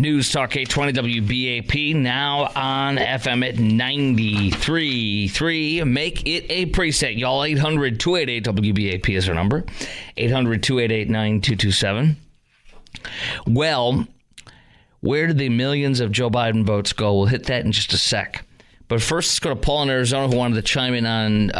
News Talk 820 WBAP, now on FM at 93.3. Make it a preset. Y'all, 800-288-WBAP is our number. 800-288-9227. Well, where did the millions of Joe Biden votes go? We'll hit that in just a sec. But first, let's go to Paul in Arizona, who wanted to chime in on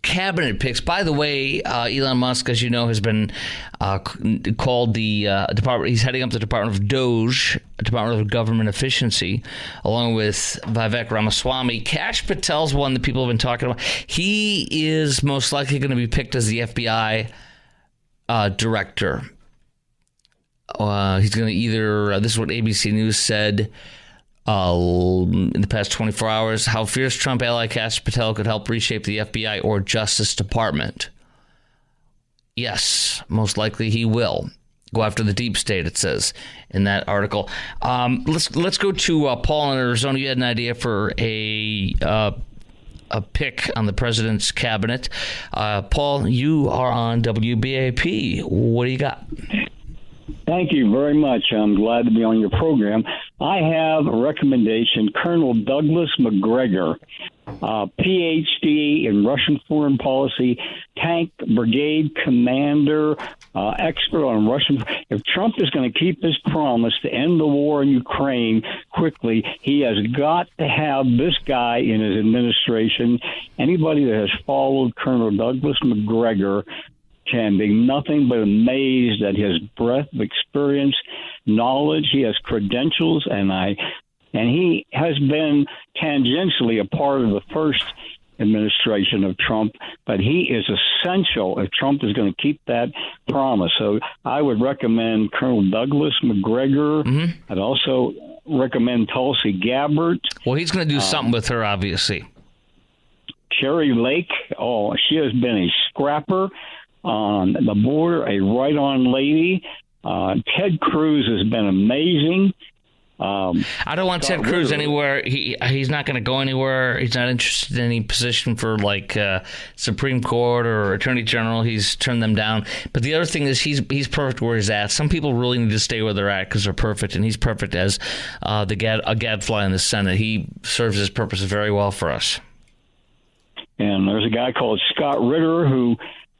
cabinet picks. By the way, Elon Musk, as you know, has been called the department. He's heading up the Department of DOGE, Department of Government Efficiency, along with Vivek Ramaswamy. Kash Patel's one that people have been talking about. He is most likely going to be picked as the FBI director. He's going to either, this is what ABC News said in the past 24 hours, how fierce Trump ally Kash Patel could help reshape the FBI or Justice Department. Yes, most likely he will go after the deep state, it says in that article. Let's go to Paul in Arizona. You had an idea for a pick on the president's cabinet. Paul, you are on WBAP. What do you got? Thank you very much. I'm glad to be on your program. I have a recommendation. Colonel Douglas McGregor, PhD in Russian foreign policy, tank brigade commander, expert on Russian. If Trump is going to keep his promise to end the war in Ukraine quickly, he has got to have this guy in his administration. Anybody that has followed Colonel Douglas McGregor can be nothing but amazed at his breadth of experience, knowledge. He has credentials, and he has been tangentially a part of the first administration of Trump, but he is essential if Trump is going to keep that promise. So I would recommend Colonel Douglas McGregor. Mm-hmm. I'd also recommend Tulsi Gabbard. Well, he's going to do something with her, obviously. Sherry Lake, she has been a scrapper on the border, a right-on lady. Ted Cruz has been amazing. I don't want Ted Cruz anywhere. He's not going to go anywhere. He's not interested in any position for Supreme Court or Attorney General. He's turned them down. But the other thing is he's perfect where he's at. Some people really need to stay where they're at because they're perfect, and he's perfect as a gadfly in the Senate. He serves his purpose very well for us. And there's a guy called Scott Ritter who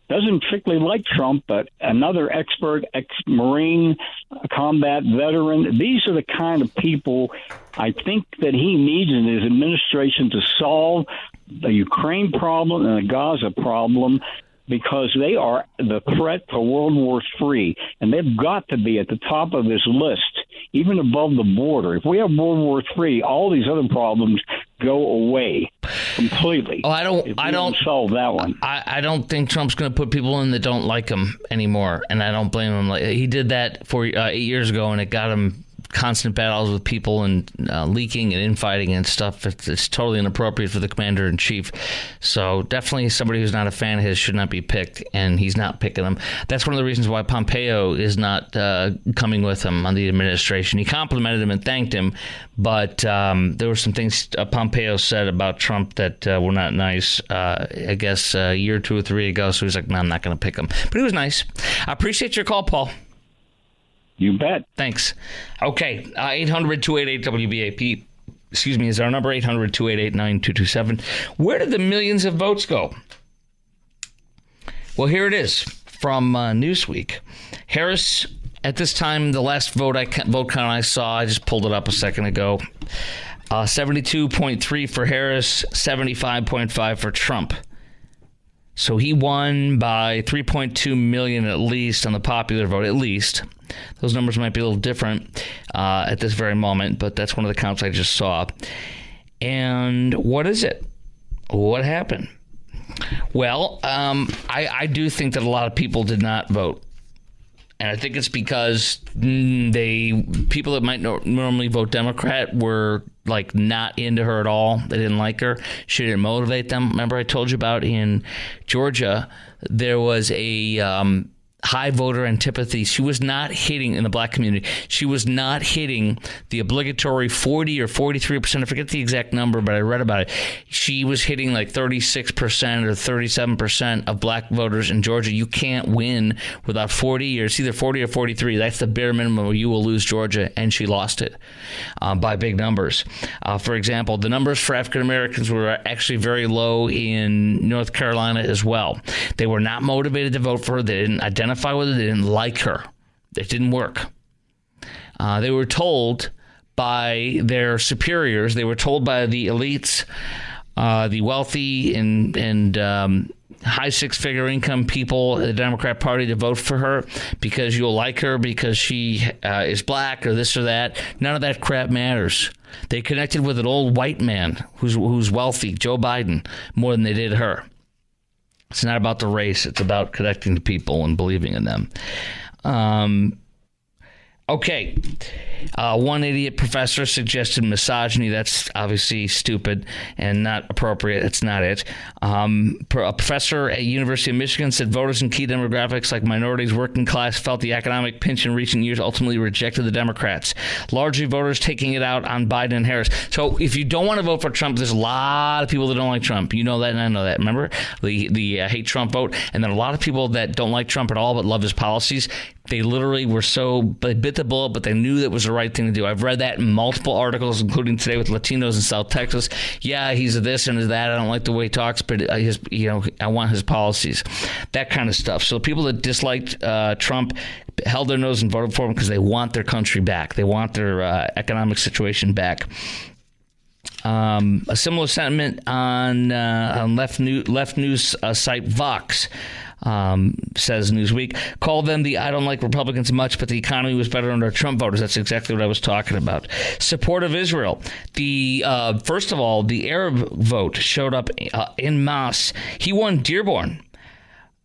doesn't particularly like Trump, but another expert, ex-Marine, combat veteran. These are the kind of people I think that he needs in his administration to solve the Ukraine problem and the Gaza problem, because they are the threat to World War III, and they've got to be at the top of this list, even above the border. If we have World War III, all these other problems go away completely. Oh, I don't solve that one. I don't think Trump's going to put people in that don't like him anymore, and I don't blame him. He did that 8 years ago, and it got him constant battles with people and leaking and infighting and stuff. It's totally inappropriate for the commander-in-chief. So definitely somebody who's not a fan of his should not be picked, and he's not picking them. That's one of the reasons why Pompeo is not coming with him on the administration. He complimented him and thanked him, but there were some things Pompeo said about Trump that were not nice, I guess a year, 2 or 3 ago. So he's like, no, I'm not going to pick him. But he was nice. I appreciate your call, Paul. You bet. Thanks. Okay, 800-288-WBAP, is our number, 800-288-9227. Where did the millions of votes go? Well, here it is from Newsweek. Harris, at this time, the last vote count I saw, I just pulled it up a second ago, 72.3 for Harris, 75.5 for Trump. So he won by 3.2 million at least on the popular vote, at least. Those numbers might be a little different at this very moment, but that's one of the counts I just saw. And what is it? What happened? Well, I do think that a lot of people did not vote. And I think it's because people that might normally vote Democrat were not into her at all. They didn't like her. She didn't motivate them. Remember I told you about in Georgia, there was a high voter antipathy. She was not hitting in the black community. She was not hitting the obligatory 40 or 43%. I forget the exact number, but I read about it. She was hitting like 36% or 37% of black voters in Georgia. You can't win without 40, or it's either 40 or 43. That's the bare minimum, or you will lose Georgia, and she lost it by big numbers. For example, the numbers for African Americans were actually very low in North Carolina as well. They were not motivated to vote for her. They didn't identify with her. They didn't like her. It didn't work. They were told by their superiors, they were told by the elites, the wealthy and high six-figure income people in the Democrat Party, to vote for her because you'll like her, because she is black or this or that. None of that crap matters. They connected with an old white man who's wealthy, Joe Biden, more than they did her. It's not about the race. It's about connecting to people and believing in them. Okay. One idiot professor suggested misogyny. That's obviously stupid and not appropriate. It's not it. A professor at University of Michigan said voters in key demographics like minorities, working class, felt the economic pinch in recent years, ultimately rejected the Democrats. Largely voters taking it out on Biden and Harris. So if you don't want to vote for Trump, there's a lot of people that don't like Trump. You know that, and I know that. Remember the hate Trump vote? And then a lot of people that don't like Trump at all but love his policies. They literally were they bit the bullet, but they knew that was the right thing to do. I've read that in multiple articles, including today with Latinos in South Texas. Yeah, he's this and that. I don't like the way he talks, but I want his policies, that kind of stuff. So people that disliked Trump held their nose and voted for him because they want their country back. They want their economic situation back. A similar sentiment on left news site Vox. Says Newsweek, call them the I don't like Republicans much, but the economy was better under Trump voters. That's exactly what I was talking about. Support of Israel. First of all, the Arab vote showed up en masse. He won Dearborn.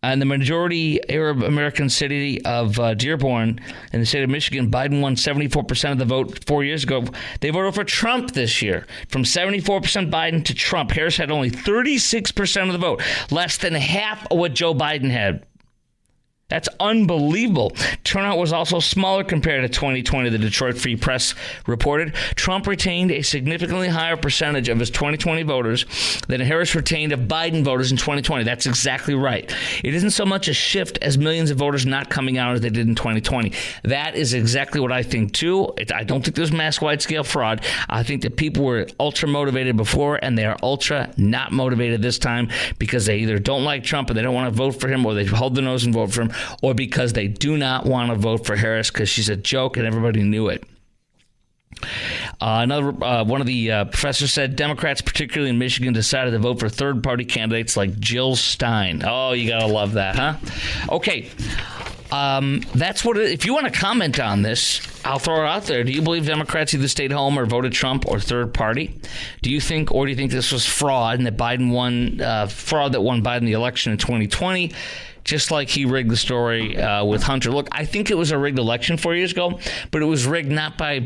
And the majority Arab American city of Dearborn in the state of Michigan, Biden won 74% of the vote 4 years ago. They voted for Trump this year. From 74% Biden to Trump, Harris had only 36% of the vote, less than half of what Joe Biden had. That's unbelievable. Turnout was also smaller compared to 2020, the Detroit Free Press reported. Trump retained a significantly higher percentage of his 2020 voters than Harris retained of Biden voters in 2020. That's exactly right. It isn't so much a shift as millions of voters not coming out as they did in 2020. That is exactly what I think, too. I don't think there's mass wide-scale fraud. I think that people were ultra-motivated before, and they are ultra not motivated this time because they either don't like Trump and they don't want to vote for him, or they hold their nose and vote for him, or because they do not want to vote for Harris because she's a joke and everybody knew it. One of the professors said Democrats, particularly in Michigan, decided to vote for third-party candidates like Jill Stein. Oh, you got to love that, huh? Okay. That's what if you want to comment on this, I'll throw it out there. Do you believe Democrats either stayed home or voted Trump or third party? Do you think this was fraud and that Biden won fraud that won Biden the election in 2020? Just like he rigged the story with Hunter. Look, I think it was a rigged election 4 years ago, but it was rigged not by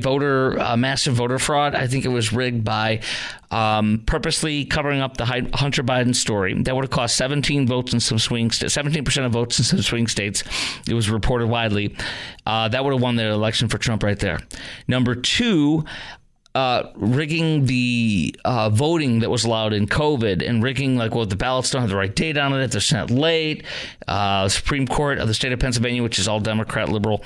massive voter fraud. I think it was rigged by purposely covering up the Hunter Biden story. That would have cost 17 votes in some swing states, 17% of votes in some swing states. It was reported widely. That would have won the election for Trump right there. Number two, rigging the voting that was allowed in COVID, and rigging the ballots don't have the right date on it, if they're sent late. Supreme Court of the state of Pennsylvania, which is all Democrat liberal,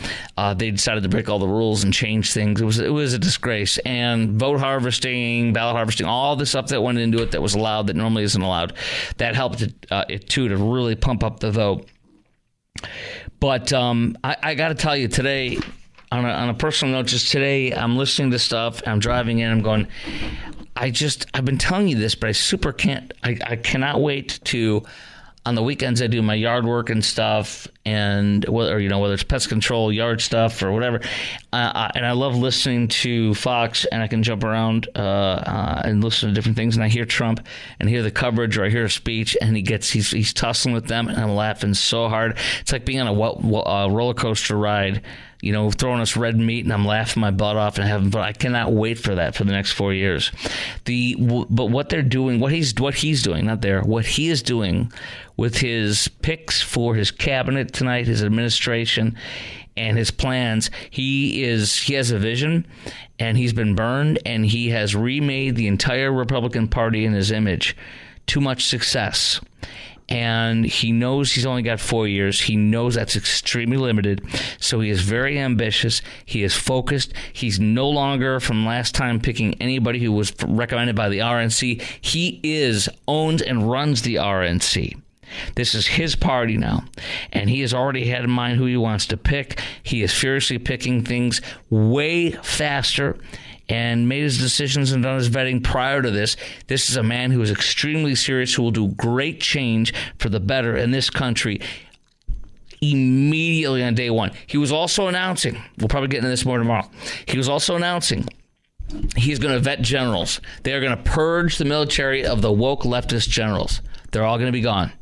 they decided to break all the rules and change things. It was a disgrace. And vote harvesting, ballot harvesting, all the stuff that went into it that was allowed that normally isn't allowed, that helped it too to really pump up the vote. But I got to tell you today, on a personal note, just today, I'm listening to stuff, I'm driving in, I'm going, I've been telling you this, but I cannot wait to, on the weekends I do my yard work and stuff, and whether it's pest control, yard stuff, or whatever, and I love listening to Fox, and I can jump around and listen to different things, and I hear Trump, and hear the coverage, or I hear a speech, and he's tussling with them, and I'm laughing so hard. It's like being on a roller coaster ride throwing us red meat, and I'm laughing my butt off and having fun. I cannot wait for that for the next 4 years. But what they're doing, what he's doing, not there, what he is doing with his picks for his cabinet tonight, his administration, and his plans, he has a vision, and he's been burned, and he has remade the entire Republican Party in his image. Too much success. And he knows he's only got 4 years. He knows that's extremely limited. So he is very ambitious. He is focused. He's no longer, from last time, picking anybody who was recommended by the RNC. He owns and runs the RNC. This is his party now, and he has already had in mind who he wants to pick. He is furiously picking things way faster and made his decisions and done his vetting prior to this. This is a man who is extremely serious, who will do great change for the better in this country immediately on day one. He was also announcing, we'll probably get into this more tomorrow, he was also announcing he's going to vet generals. They are going to purge the military of the woke leftist generals. They're all going to be gone.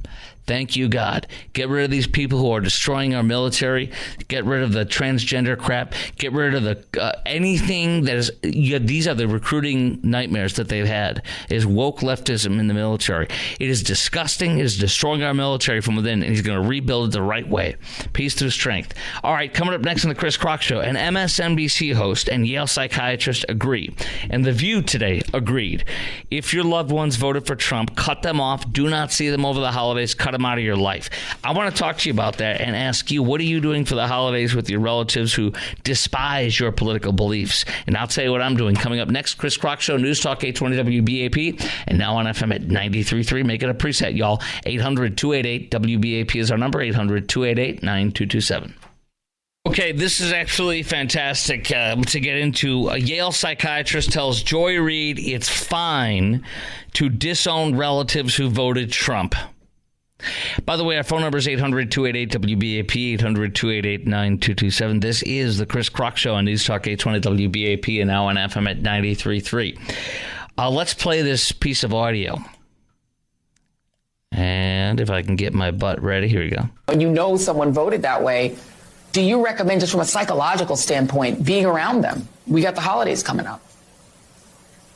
Thank you, God. Get rid of these people who are destroying our military. Get rid of the transgender crap. Get rid of the anything that is. These are the recruiting nightmares that they've had. Is woke leftism in the military. It is disgusting. It is destroying our military from within, and he's going to rebuild it the right way. Peace through strength. All right, coming up next on the Chris Krok Show, an MSNBC host and Yale psychiatrist agree, and The View today agreed. If your loved ones voted for Trump, cut them off. Do not see them over the holidays. Cut them out of your life. I want to talk to you about that and ask you, what are you doing for the holidays with your relatives who despise your political beliefs? And I'll tell you what I'm doing. Coming up next, Chris Krok Show, News Talk 820 WBAP, and now on FM at 93.3. Make it a preset, y'all. 800-288 WBAP is our number. 800-288-9227. Okay, this is actually fantastic to get into. A Yale psychiatrist tells Joy Reid it's fine to disown relatives who voted Trump. By the way, our phone number is 800-288-WBAP, 800-288-9227. This is the Chris Krok Show on News Talk 820 WBAP and now on FM at 93.3. Let's play this piece of audio. And if I can get my butt ready, here we go. When you know someone voted that way, do you recommend, just from a psychological standpoint, being around them? We got the holidays coming up.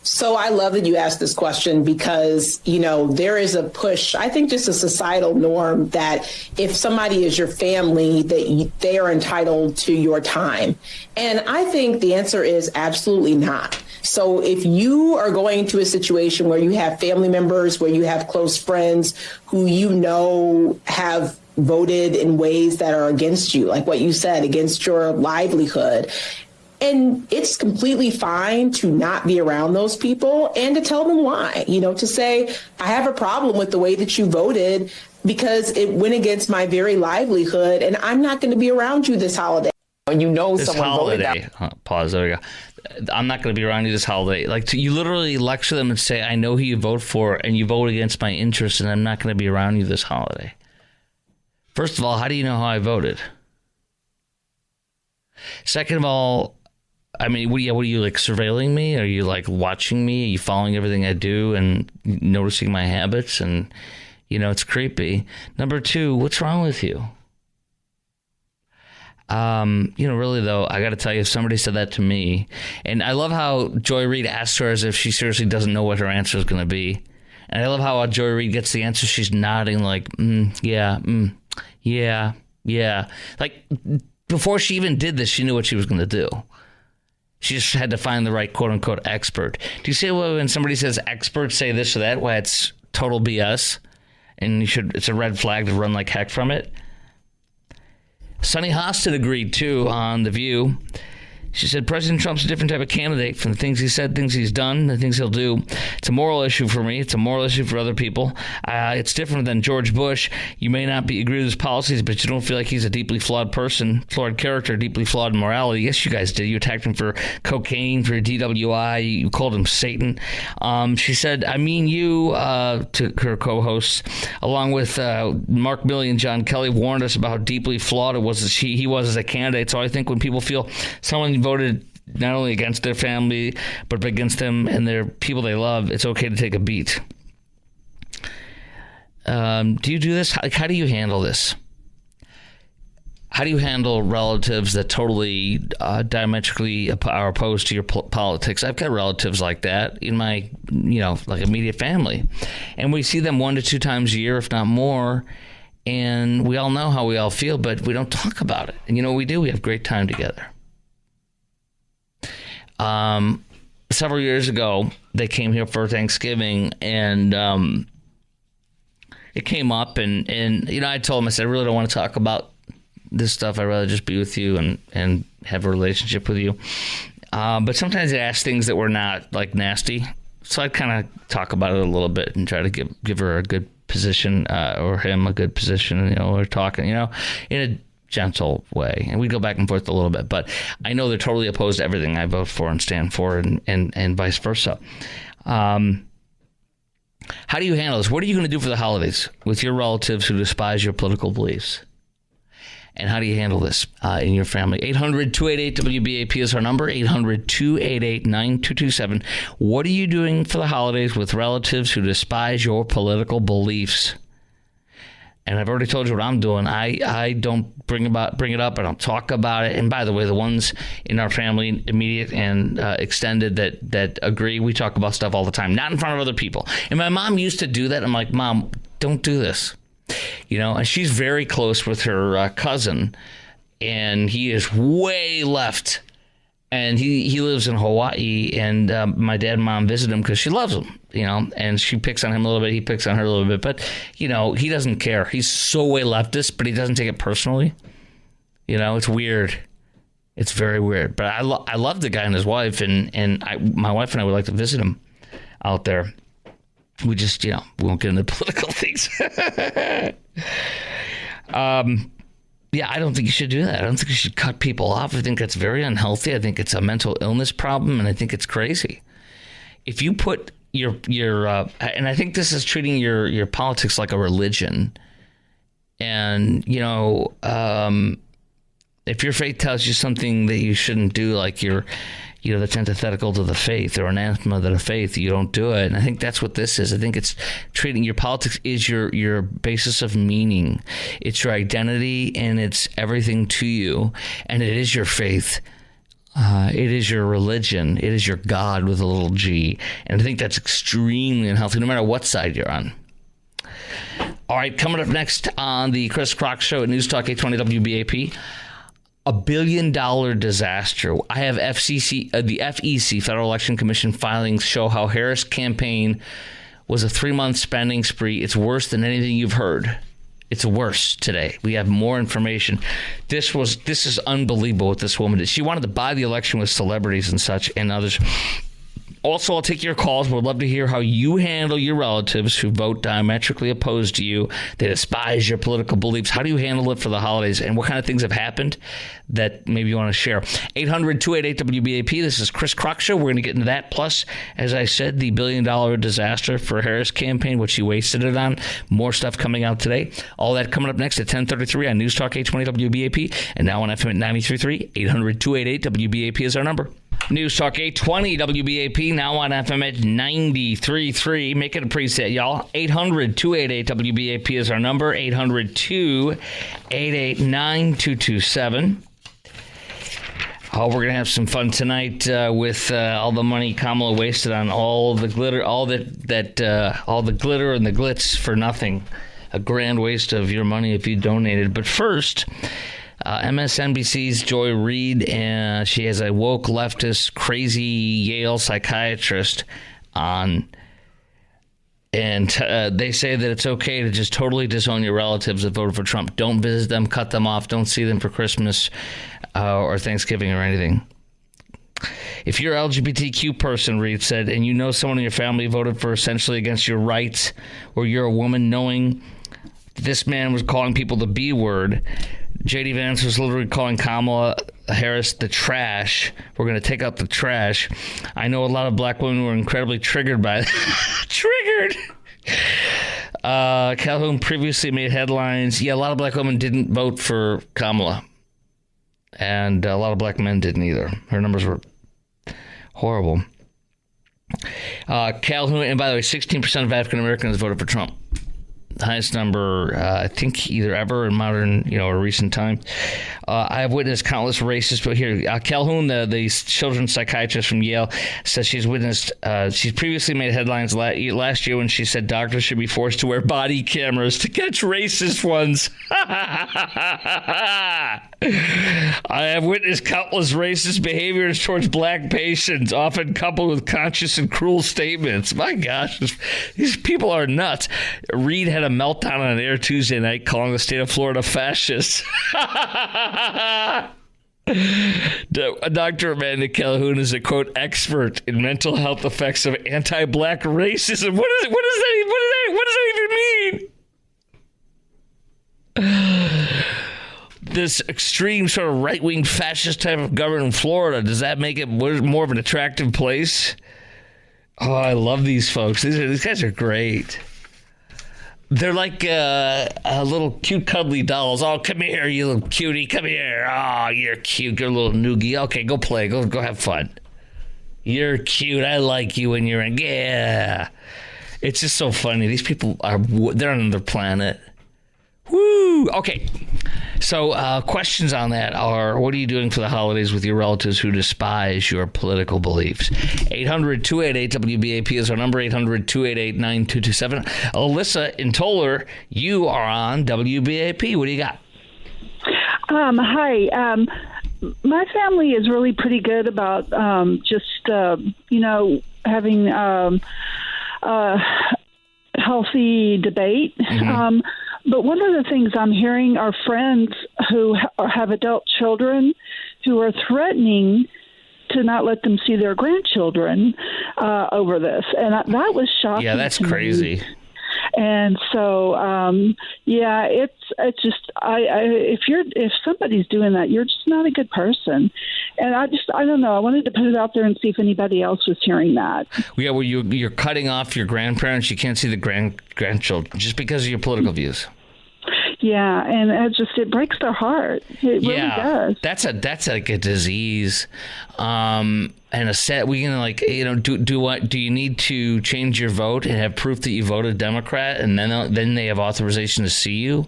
So I love that you asked this question because, there is a push, I think just a societal norm that if somebody is your family, that they are entitled to your time. And I think the answer is absolutely not. So if you are going to a situation where you have family members, where you have close friends who have voted in ways that are against you, like what you said, against your livelihood, and it's completely fine to not be around those people and to tell them why, to say, I have a problem with the way that you voted because it went against my very livelihood and I'm not going to be around you this holiday. When you know this someone holiday, voted that. Pause, there we go. I'm not going to be around you this holiday. You literally lecture them and say, I know who you vote for and you vote against my interests and I'm not going to be around you this holiday. First of all, how do you know how I voted? Second of all, what are you surveilling me? Are you watching me? Are you following everything I do and noticing my habits? And, it's creepy. Number two, what's wrong with you? Really though, I got to tell you, if somebody said that to me, and I love how Joy Reid asked her as if she seriously doesn't know what her answer is going to be. And I love how Joy Reid gets the answer. She's nodding yeah. Before she even did this, she knew what she was going to do. She just had to find the right quote-unquote expert. Do you see when somebody says experts say this or that, why it's total BS? And it's a red flag to run like heck from it? Sonny Hostin agreed, too, on The View. She said, President Trump's a different type of candidate from the things he said, things he's done, the things he'll do. It's a moral issue for me. It's a moral issue for other people. It's different than George Bush. You may not agree with his policies, but you don't feel like he's a deeply flawed person, flawed character, deeply flawed morality. Yes, you guys did. You attacked him for cocaine, for DWI. You called him Satan. She said, you, to her co-hosts, along with Mark Milley and John Kelly, warned us about how deeply flawed he was as a candidate. So I think when people feel someone voted not only against their family, but against them and their people they love, it's okay to take a beat. Do you do this? How do you handle this? How do you handle relatives that totally diametrically are opposed to your politics? I've got relatives like that in my, like immediate family. And we see them 1 to 2 times a year, if not more. And we all know how we all feel, but we don't talk about it. And you know what we do? We have great time together. Several years ago, they came here for Thanksgiving, and it came up. And I told them, I said, I really don't want to talk about this stuff. I'd rather just be with you and have a relationship with you. But sometimes they ask things that were not like nasty. So I'd kind of talk about it a little bit and try to give her a good position, or him a good position, or talking, in a gentle way. And we'd go back and forth a little bit. But I know they're totally opposed to everything I vote for and stand for, and vice versa. How do you handle this? What are you going to do for the holidays with your relatives who despise your political beliefs? And how do you handle this in your family? 800-288-WBAP is our number, 800-288-9227. What are you doing for the holidays with relatives who despise your political beliefs? And I've already told you what I'm doing. I don't bring it up. I don't talk about it. And by the way, the ones in our family, immediate and extended, that agree, we talk about stuff all the time, not in front of other people. And my mom used to do that. I'm like, Mom, don't do this. And she's very close with her cousin, and he is way left, and he lives in Hawaii, and my dad and mom visit him because she loves him, and she picks on him a little bit, he picks on her a little bit, but, he doesn't care. He's so way leftist, but he doesn't take it personally. It's weird. It's very weird, but I love the guy and his wife, and my wife and I would like to visit him out there. We just, we won't get into political things. Yeah, I don't think you should do that. I don't think you should cut people off. I think that's very unhealthy. I think it's a mental illness problem, and I think it's crazy. If you put your and I think this is treating your politics like a religion. And, if your faith tells you something that you shouldn't do, like that's antithetical to the faith or anathema to the faith, you don't do it. And I think that's what this is. I think it's treating your politics is your basis of meaning. It's your identity, and it's everything to you. And it is your faith. It is your religion. It is your God with a little G. And I think that's extremely unhealthy, no matter what side you're on. All right, coming up next on the Chris Krok Show at News Talk 820 WBAP. $1 billion disaster. I have the FEC, Federal Election Commission filings show how Harris' campaign was a 3-month spending spree. It's worse than anything you've heard. It's worse today. We have more information. This is unbelievable what this woman did. She wanted to buy the election with celebrities and such and others. Also, I'll take your calls. We'd love to hear how you handle your relatives who vote diametrically opposed to you. They despise your political beliefs. How do you handle it for the holidays? And what kind of things have happened that maybe you want to share? 800-288-WBAP. This is Chris Krok Show. We're going to get into that. Plus, as I said, the $1 billion disaster for Harris' campaign, which she wasted it on. More stuff coming out today. All that coming up next at 10:33 on News Talk 820 WBAP. And now on FM at 93.3. 800-288-WBAP is our number. News Talk 820 WBAP, now on FM at 93.3. Make it a preset, y'all. 800-288-WBAP is our number. 800-288-9227. Oh, we're going to have some fun tonight with all the money Kamala wasted on all the glitter, all the glitter and the glitz for nothing. A grand waste of your money if you donated. But first, MSNBC's Joy Reid, and she has a woke leftist, crazy Yale psychiatrist on, and they say that it's okay to just totally disown your relatives that voted for Trump. Don't visit them, cut them off, don't see them for Christmas or Thanksgiving or anything. If you're an LGBTQ person, Reid said, and you know someone in your family voted for essentially against your rights, or you're a woman knowing this man was calling people the B word, J.D. Vance was literally calling Kamala Harris the trash. We're going to take out the trash. I know a lot of black women were incredibly triggered by triggered. Calhoun previously made headlines. Yeah, a lot of black women didn't vote for Kamala. And a lot of black men didn't either. Her numbers were horrible. Calhoun, and by the way, 16% of African Americans voted for Trump. highest number, I think, either ever in modern, or recent time. I have witnessed countless racist. But here, Calhoun, the children's psychiatrist from Yale, says she's previously made headlines last year when she said doctors should be forced to wear body cameras to catch racist ones. I have witnessed countless racist behaviors towards black patients, often coupled with conscious and cruel statements. My gosh, these people are nuts. Reed had a meltdown on air Tuesday night, calling the state of Florida fascist. Dr. Amanda Calhoun is a, quote, expert in mental health effects of anti-black racism. What does that even mean? This extreme sort of right-wing fascist type of government in Florida, does that make it more of an attractive place? Oh, I love these folks. These guys are great. They're like little cute, cuddly dolls. Oh, come here, you little cutie. Come here. Oh, you're cute. You're a little noogie. Okay, go play. Go have fun. You're cute. I like you when you're in. Yeah. It's just so funny. These people they're on another planet. Woo! Okay. So questions on that are, what are you doing for the holidays with your relatives who despise your political beliefs? 800-288-WBAP is our number, 800-288-9227. Alyssa in Toller, you are on WBAP. What do you got? Hi. My family is really pretty good about having healthy debate. Mm-hmm. But one of the things I'm hearing are friends who have adult children who are threatening to not let them see their grandchildren over this. And that was shocking. Yeah, that's crazy. Me. And so, it's just, if somebody's doing that, you're just not a good person. And I don't know. I wanted to put it out there and see if anybody else was hearing that. Yeah, well, you're cutting off your grandparents. You can't see the grandchildren just because of your political views. Yeah, and it breaks their heart. It really does. That's like a disease, and a set. We can do you need to change your vote and have proof that you voted Democrat, and then they have authorization to see you?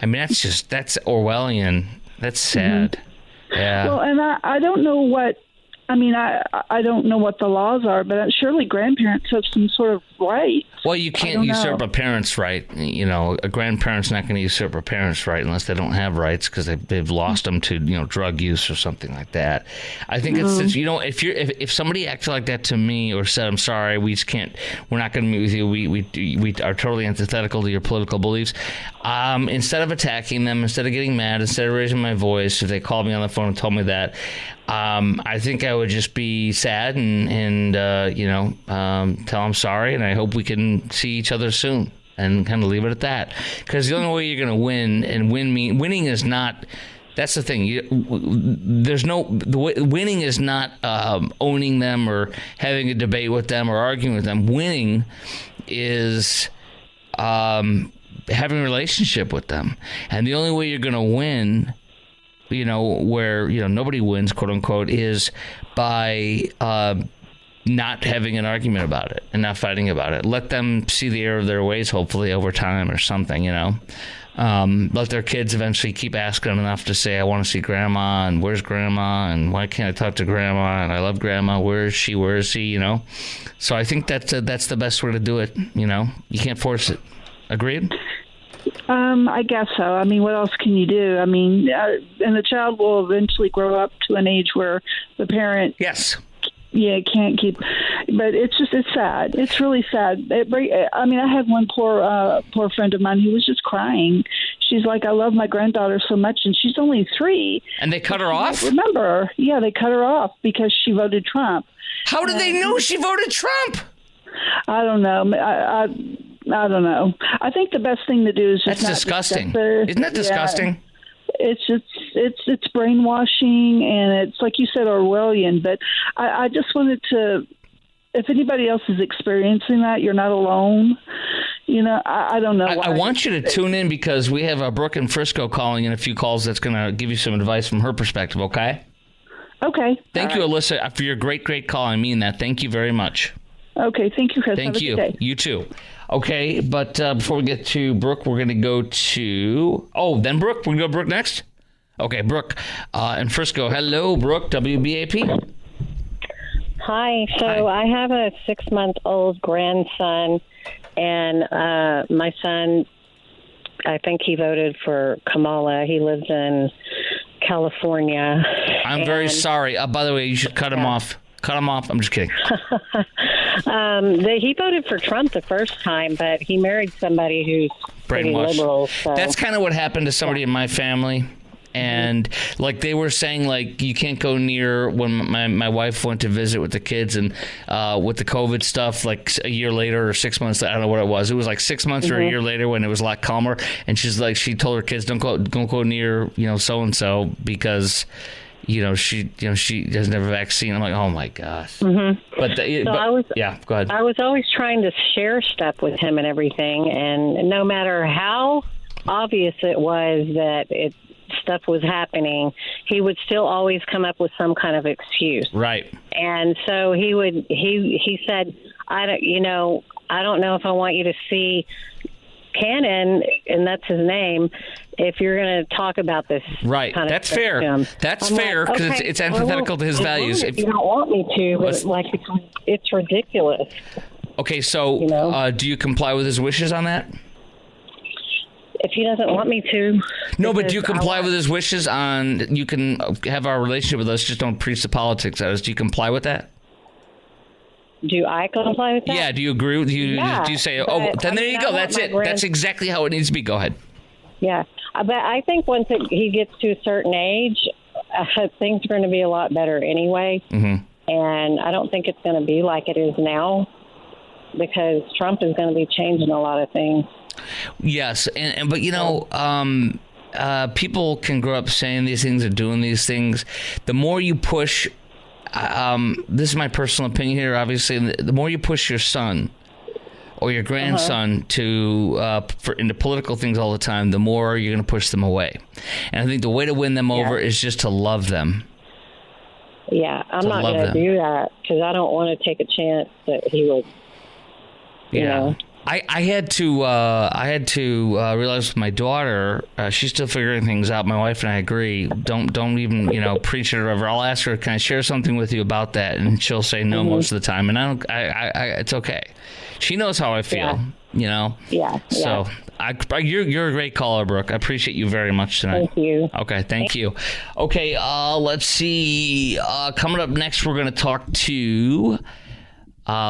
I mean, that's Orwellian. That's sad. Mm-hmm. Yeah. Well, and I don't know what. I mean, I don't know what the laws are, but surely grandparents have some sort of right. Well, you can't usurp a parent's right. A grandparent's not going to usurp a parent's right unless they don't have rights because they've lost them to drug use or something like that. I think it's if somebody acted like that to me or said, "I'm sorry, we just can't. We're not going to meet with you. We are totally antithetical to your political beliefs." Instead of attacking them, instead of getting mad, instead of raising my voice, if they called me on the phone and told me that, I think I would just be sad and tell them sorry, and I hope we can see each other soon and kind of leave it at that. Because the only way you're going to win, and winning is not. That's the thing. Winning is not owning them or having a debate with them or arguing with them. Winning is having a relationship with them, and the only way you're going to win, where nobody wins, quote unquote, is by not having an argument about it and not fighting about it. Let them see the error of their ways, hopefully over time or something. Let their kids eventually keep asking them enough to say, "I want to see Grandma," and "Where's Grandma?" and "Why can't I talk to Grandma?" and "I love Grandma. Where is she? Where is he?" So I think that's the best way to do it. You can't force it. Agreed? I guess so. I mean, what else can you do? I mean, and the child will eventually grow up to an age where the parent, can't keep. But it's sad. It's really sad. I had one poor friend of mine who was just crying. She's like, "I love my granddaughter so much, and she's only 3." And they cut her off? Remember? Yeah, they cut her off because she voted Trump. How did they know she voted Trump? I don't know. I don't know. I think the best thing to do is just. That's disgusting. Isn't that disgusting? It's brainwashing, and it's like you said, Orwellian. But I just wanted to. If anybody else is experiencing that, you're not alone. I don't know. I want you to tune in because we have Brooke in Frisco calling in a few calls that's going to give you some advice from her perspective. Okay. Okay. Thank you, Alyssa, for your great call. I mean that. Thank you very much. Okay. Thank you, Chris. Thank you. You too. Okay, but before we get to Brooke, we're going to go to... Oh, then Brooke? We're going to go Brooke next? Okay, Brooke in Frisco. Hello, Brooke, WBAP. Hi. So I have a 6-month-old grandson, and my son, I think he voted for Kamala. He lives in California. I'm very sorry. By the way, you should cut him off. Cut him off. I'm just kidding. He voted for Trump the first time, but he married somebody who's pretty liberal. So. That's kind of what happened to somebody in my family. And like they were saying, like you can't go near when my wife went to visit with the kids and with the COVID stuff, like a year later or 6 months. I don't know what it was. It was like 6 months or a year later when it was a lot calmer. And she's like, she told her kids, don't go near, so and so because she doesn't have a vaccine. I'm like, oh my gosh. Mm-hmm. But go ahead. I was always trying to share stuff with him and everything, and no matter how obvious it was that stuff was happening, he would still always come up with some kind of excuse. Right. And so he said, I don't know if I want you to see Cannon, and that's his name, if you're going to talk about this. Right. Kind of That's fair. That's fair because it's antithetical to his values. If you don't want me to, but it's ridiculous. Okay, so do you comply with his wishes on that? If he doesn't want me to. No, but do you comply with his wishes on you can have our relationship with us, just don't preach the politics at us? Do you comply with that? Do I comply with that? Yeah, do you agree? Do you say, then there you go. That's it. That's exactly how it needs to be. Go ahead. Yeah. But I think once he gets to a certain age, things are going to be a lot better anyway. Mm-hmm. And I don't think it's going to be like it is now because Trump is going to be changing a lot of things. Yes. But people can grow up saying these things or doing these things. The more you push, this is my personal opinion here, obviously, the more you push your son or your grandson into political things all the time, the more you're going to push them away. And I think the way to win them over is just to love them. Yeah, I'm not going to do that because I don't want to take a chance that he would, you know. I had to realize with my daughter, she's still figuring things out. My wife and I agree. Don't even preach it or whatever. I'll ask her, can I share something with you about that? And she'll say no most of the time. And it's okay. She knows how I feel. Yeah. So you're a great caller, Brooke. I appreciate you very much tonight. Thank you. Okay, thank you. Okay, let's see. Coming up next, we're going to talk to.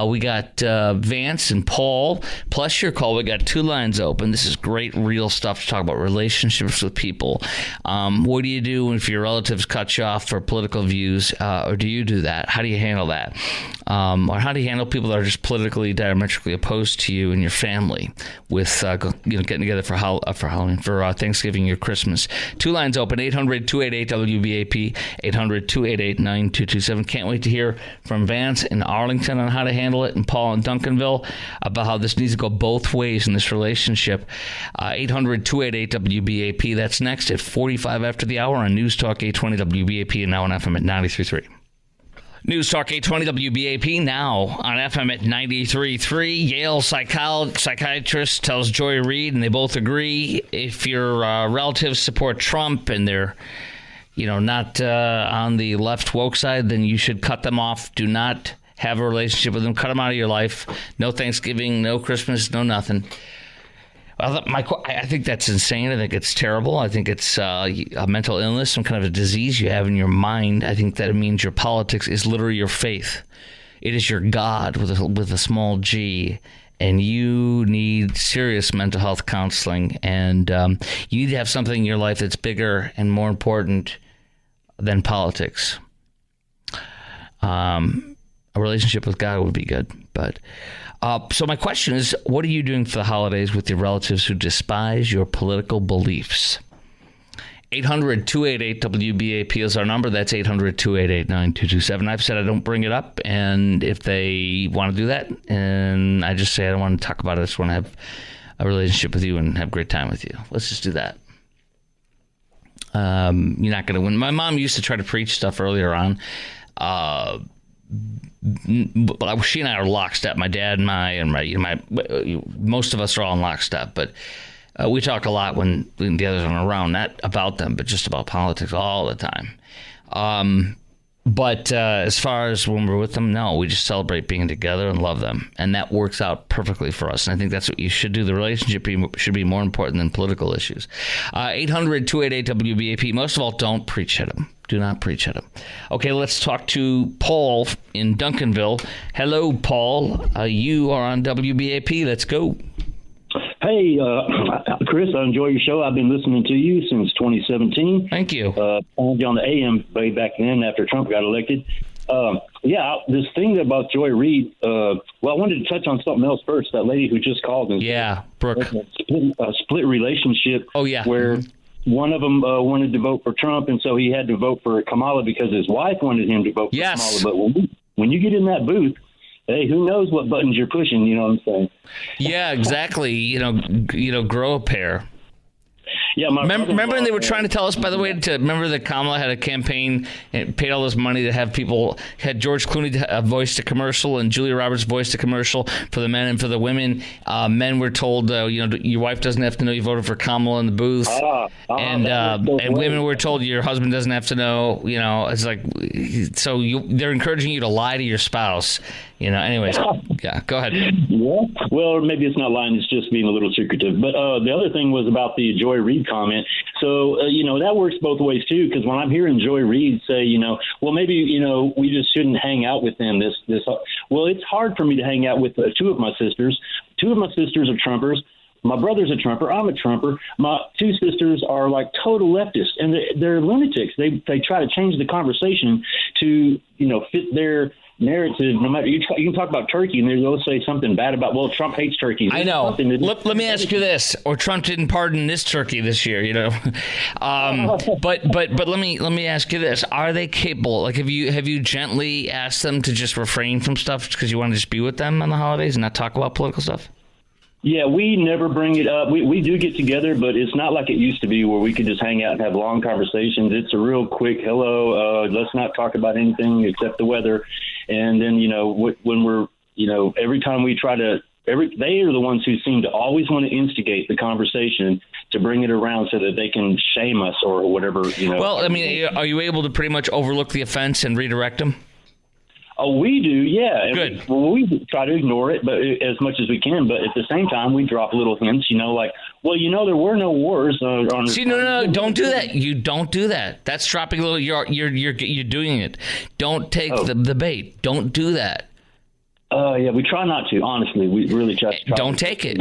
We got Vance and Paul, plus your call. We got 2 lines open. This is great, real stuff to talk about relationships with people. What do you do if your relatives cut you off for political views, or do you do that? How do you handle that? Or how do you handle people that are just politically diametrically opposed to you and your family with getting together for Halloween, for Thanksgiving or Christmas? 2 lines open, 800-288-WBAP, 800-288-9227. Can't wait to hear from Vance in Arlington on how to handle it, and Paul in Duncanville about how this needs to go both ways in this relationship. 800-288-WBAP. That's next at 45 after the hour on News Talk 820 WBAP and now on FM at 93.3. News Talk 820 WBAP now on FM at 93.3. Yale psychiatrist tells Joy Reid, and they both agree, if your relatives support Trump and they're not on the left woke side, then you should cut them off. Do not have a relationship with them. Cut them out of your life. No Thanksgiving, no Christmas, no nothing. Well, I think that's insane. I think it's terrible. I think it's a mental illness, some kind of a disease you have in your mind. I think that it means your politics is literally your faith. It is your God with a small g, and you need serious mental health counseling. And you need to have something in your life that's bigger and more important than politics. A relationship with God would be good. But so my question is, what are you doing for the holidays with your relatives who despise your political beliefs? 800-288-WBAP is our number. That's 800-288-9227. I've said I don't bring it up, and if they want to do that, and I just say I don't want to talk about it, I just want to have a relationship with you and have a great time with you. Let's just do that. You're not going to win. My mom used to try to preach stuff earlier on. she and I are lockstep. My dad and most of us are all in lockstep, but we talk a lot when the others aren't around, not about them, but just about politics all the time. But as far as when we're with them, no, we just celebrate being together and love them. And that works out perfectly for us. And I think that's what you should do. The relationship should be more important than political issues. 800-288-WBAP. Most of all, don't preach at them. Do not preach at them. Okay, let's talk to Paul in Duncanville. Hello, Paul. You are on WBAP. Let's go. Hey, Chris, I enjoy your show. I've been listening to you since 2017. Thank you. On the AM way back then after Trump got elected. This thing about Joy Reid, I wanted to touch on something else first. That lady who just called. Brooke. Split relationship. Oh, yeah. Where one of them wanted to vote for Trump, and so he had to vote for Kamala because his wife wanted him to vote for Kamala. But when you get in that booth, hey, who knows what buttons you're pushing? You know what I'm saying? Yeah, exactly. Grow a pair. Yeah, remember they were trying to tell us, by the way, remember that Kamala had a campaign and paid all this money to have people, had George Clooney voice the commercial and Julia Roberts voice the commercial for the men and for the women. Men were told, your wife doesn't have to know you voted for Kamala in the booth. And women were told your husband doesn't have to know, it's like, so they're encouraging you to lie to your spouse. Anyways, yeah, go ahead. Yeah, well, maybe it's not lying; it's just being a little secretive. But the other thing was about the Joy Reid comment. So, that works both ways too. Because when I'm hearing Joy Reid say, well, maybe we just shouldn't hang out with them. Well, it's hard for me to hang out with two of my sisters. Two of my sisters are Trumpers. My brother's a Trumper. I'm a Trumper. My two sisters are like total leftists, and they're lunatics. They try to change the conversation to fit their narrative. No matter you can talk about turkey, and they'll say something bad about Trump hates turkey. I know. Let me ask you this: or Trump didn't pardon this turkey this year, But let me ask you this: are they capable? Like, have you gently asked them to just refrain from stuff because you want to just be with them on the holidays and not talk about political stuff? Yeah, we never bring it up. We do get together, but it's not like it used to be where we could just hang out and have long conversations. It's a real quick, hello, let's not talk about anything except the weather. And then, when we're, every time we try to, they are the ones who seem to always want to instigate the conversation to bring it around so that they can shame us or whatever, Well, I mean, are you able to pretty much overlook the offense and redirect them? Oh, we do, yeah. Good. We try to ignore it, but as much as we can. But at the same time, we drop little hints, like, there were no wars. See, no, don't do that. You don't do that. That's dropping a little. You're doing it. Don't take the bait. Don't do that. Yeah, we try not to. Honestly, we really try. Don't take it.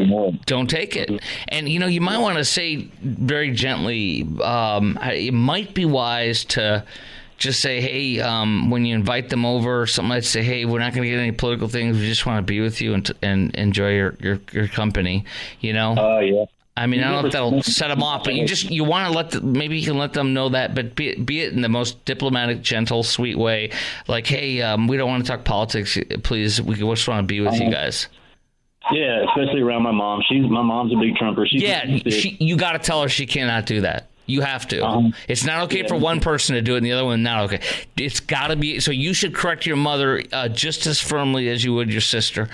Don't take it. And you might want to say very gently. It might be wise to just say, hey, when you invite them over, something like say, hey, we're not going to get any political things. We just want to be with you and enjoy your company. Yeah. I mean, I don't know if that'll set them off, but you want to maybe you can let them know that, but be it in the most diplomatic, gentle, sweet way. Like, hey, we don't want to talk politics, please. We just want to be with you guys. Yeah, especially around my mom. My mom's a big Trumper. You got to tell her she cannot do that. You have to. It's not okay for one person to do it and the other one not okay. It's got to be. So you should correct your mother just as firmly as you would your sister.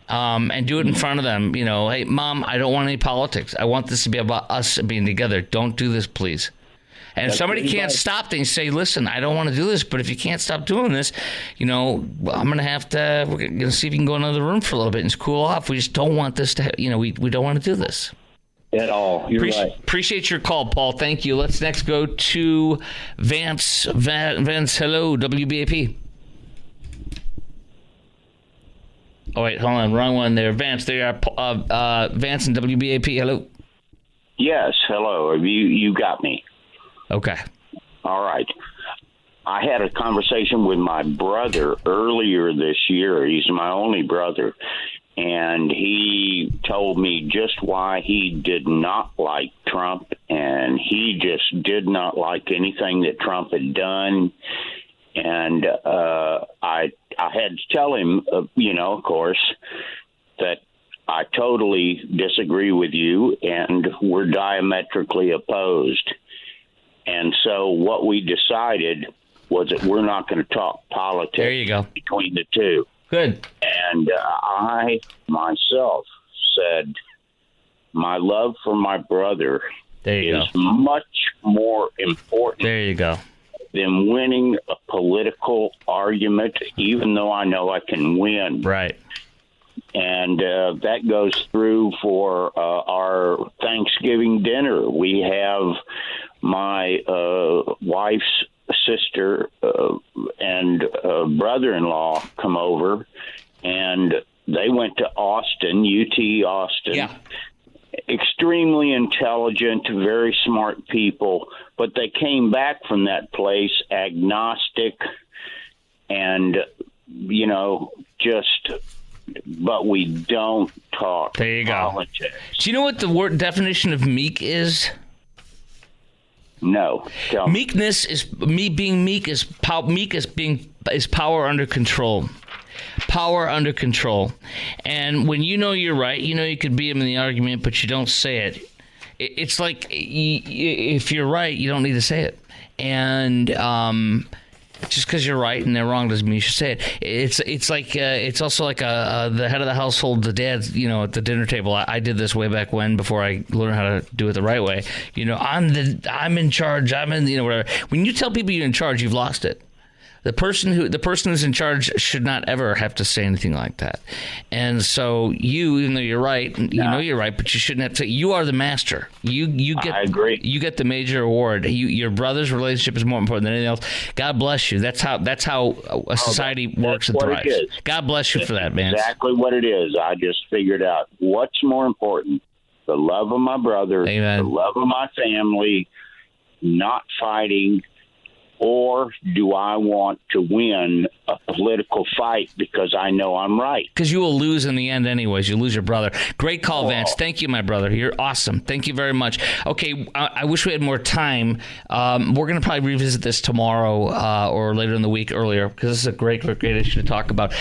And do it in front of them. Hey, Mom, I don't want any politics. I want this to be about us being together. Don't do this, please. And if somebody can't stop things, say, listen, I don't want to do this, but if you can't stop doing this, I'm going to have to, we're going to see if you can go in another room for a little bit and cool off. We just don't want this to, we don't want to do this. At all. You're right. Appreciate your call, Paul. Thank you. Let's next go to Vance. Vance, hello, WBAP. Oh, wait, hold on. Wrong one there. Vance, there you are. Vance and WBAP, hello. Yes, hello. You got me. Okay. All right. I had a conversation with my brother earlier this year. He's my only brother. And he told me just why he did not like Trump, and he just did not like anything that Trump had done. And I had to tell him, of course, that I totally disagree with you, and we're diametrically opposed. And so what we decided was that we're not going to talk politics there you go. between the two. Good. And I myself said my love for my brother is much more important. There you go. Than winning a political argument, even though I know I can win. Right. And that goes through for our Thanksgiving dinner. We have my wife's sister and brother-in-law come over, and they went to Austin, UT Austin. Yeah. Extremely intelligent, very smart people, but they came back from that place agnostic and, but we don't talk there you politics. Go. Do you know what the word definition of meek is? No. Meekness is being meek is power under control. Power under control. And when you know you're right, you could beat him in the argument, but you don't say it. It's like if you're right, you don't need to say it. And just because you're right and they're wrong doesn't mean you should say it. It's like it's also like the head of the household, the dad, at the dinner table. I did this way back when, before I learned how to do it the right way. I'm in charge. I'm in whatever. When you tell people you're in charge, you've lost it. The person who's in charge should not ever have to say anything like that. And so even though you're right, you're right, but you shouldn't have to. You are the master. You get. I agree. You get the major award. Your brother's relationship is more important than anything else. God bless you. That's how a society works and thrives. God bless you for that, man. Exactly what it is. I just figured out what's more important: the love of my brother, Amen. The love of my family, not fighting. Or do I want to win a political fight because I know I'm right? Because you will lose in the end anyways. You lose your brother. Great call, Vance. Thank you, my brother. You're awesome. Thank you very much. Okay, I wish we had more time. We're going to probably revisit this tomorrow or later in the week earlier, because this is a great issue to talk about.